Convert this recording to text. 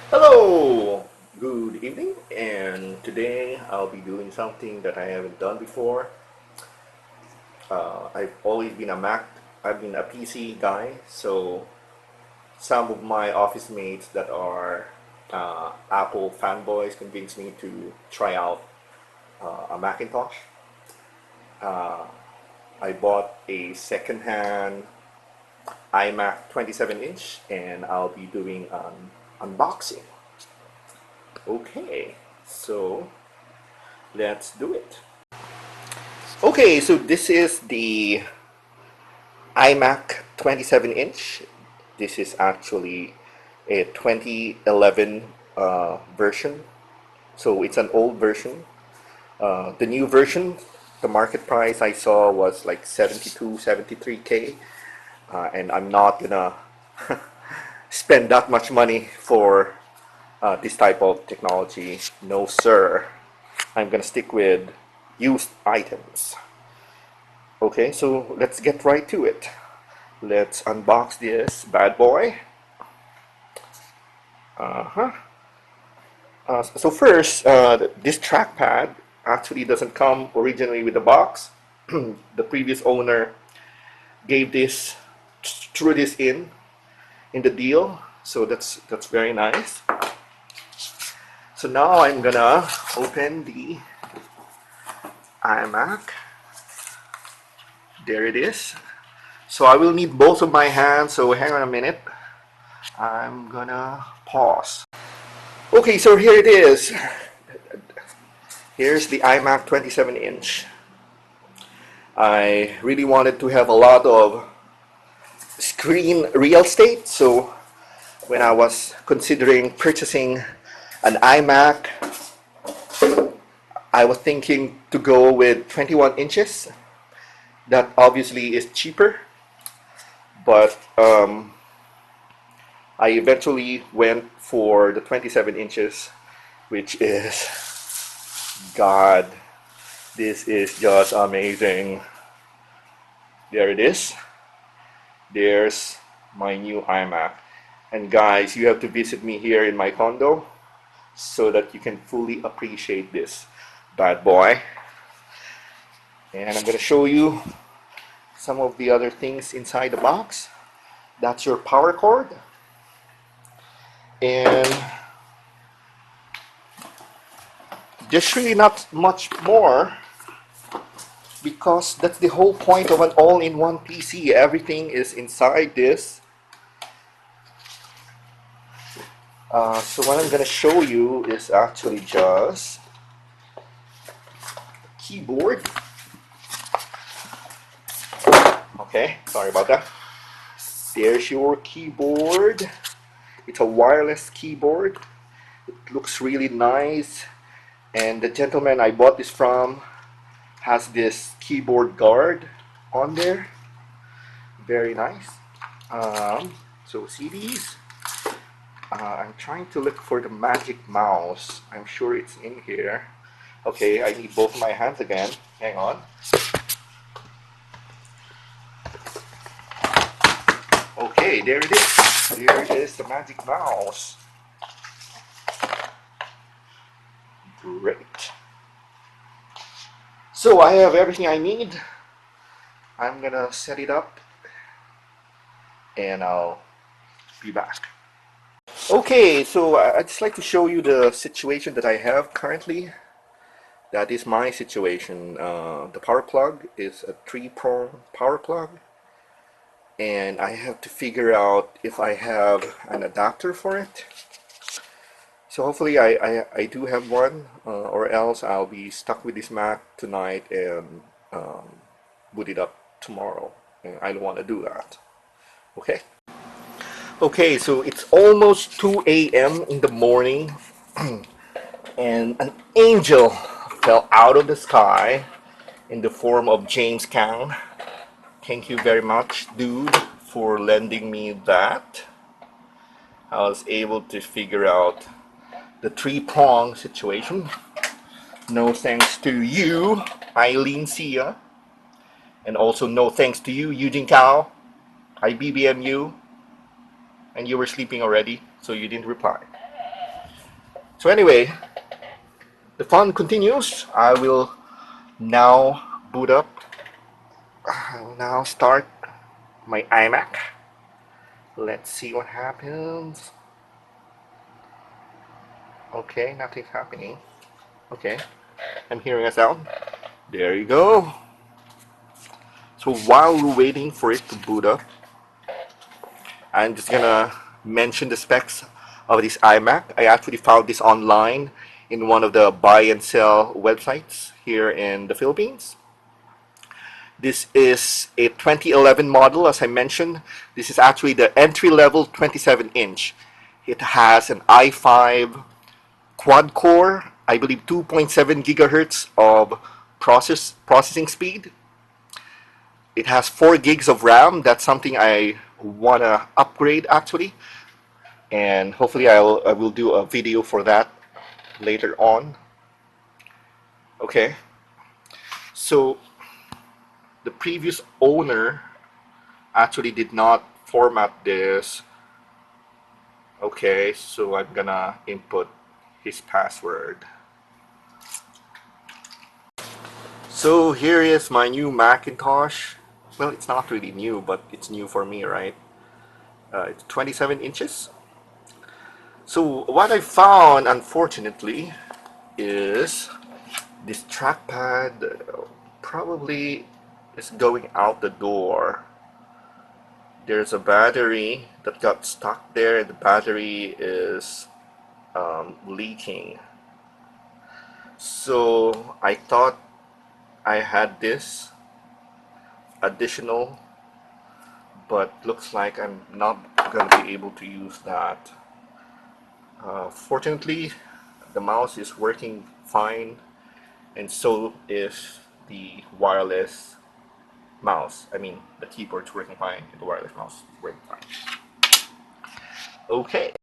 Hello, good evening, and today I'll be doing something that I haven't done before. I've always been I've been a PC guy, so some of my office mates that are Apple fanboys convinced me to try out a Macintosh. Uh, I bought a second-hand iMac 27-inch, and I'll be doing an unboxing. Okay, so let's do it. Okay, so this is the iMac 27-inch. This is actually a 2011 version, so it's an old version. The new version, the market price I saw was like 72, 73K, and I'm not gonna spend that much money for this type of technology. No, sir. I'm gonna stick with used items. Okay, so let's get right to it. Let's unbox this bad boy. Uh-huh. So first, this trackpad actually doesn't come originally with the box. The previous owner gave this, threw this in the deal, so that's very nice. So now I'm gonna open the iMac. There it is. So I will need both of my hands, so hang on a minute. I'm gonna pause. Okay, so here it is. Here's the iMac 27-inch. I really wanted to have a lot of screen real estate, so when I was considering purchasing an iMac, I was thinking to go with 21 inches. That obviously is cheaper, but I eventually went for the 27 inches, which is, God, this is just amazing. There it is. There's my new iMac. And guys, you have to visit me here in my condo so that you can fully appreciate this bad boy. And I'm going to show you some of the other things inside the box. That's your power cord. And there's really not much more because that's the whole point of an all-in-one PC. Everything is inside this. So what I'm going to show you is actually just keyboard. Okay, sorry about that. There's your keyboard. It's a wireless keyboard. It looks really nice. And the gentleman I bought this from has this keyboard guard on there. Very nice. So CDs. I'm trying to look for the magic mouse. I'm sure it's in here. Okay, I need both my hands again. Hang on. Okay, there it is. There it is, the magic mouse. Great. So I have everything I need. I'm gonna set it up and I'll be back. Okay, so I'd just like to show you the situation that I have currently. That is my situation. The power plug is a 3-prong power plug, and I have to figure out if I have an adapter for it. So hopefully I do have one, or else I'll be stuck with this Mac tonight and boot it up tomorrow. And I don't want to do that. Okay? Okay, so it's almost 2 a.m. in the morning, and an angel fell out of the sky in the form of James Kang. Thank you very much, dude, for lending me that. I was able to figure out the 3-prong situation. No thanks to you, Eileen Sia. And also no thanks to you, Eugene Cao. I BBM you. And you were sleeping already, so you didn't reply. So anyway, the fun continues. I will now boot up. I will now start my iMac. Let's see what happens. Okay, nothing's happening. Okay, I'm hearing a sound. There you go. So while we're waiting for it to boot up, I'm just gonna mention the specs of this iMac. I actually found this online in one of the buy and sell websites here in the Philippines. This is a 2011 model, as I mentioned. This is actually the entry-level 27-inch. It has an i5 quad-core, I believe 2.7 gigahertz of processing speed. It has 4 gigs of RAM. That's something I want to upgrade, actually. And hopefully I will do a video for that later on. Okay, so the previous owner actually did not format this. Okay, so I'm gonna input his password. So here is my new Macintosh. Well, it's not really new, but it's new for me, right? It's 27 inches. So what I found, unfortunately, is this trackpad probably is going out the door. There's a battery that got stuck there, and the battery is leaking. So I thought I had this additional, but looks like I'm not going to be able to use that. Fortunately, the mouse is working fine, and so is the wireless mouse. I mean, the keyboard's working fine, and the wireless mouse is working fine. Okay,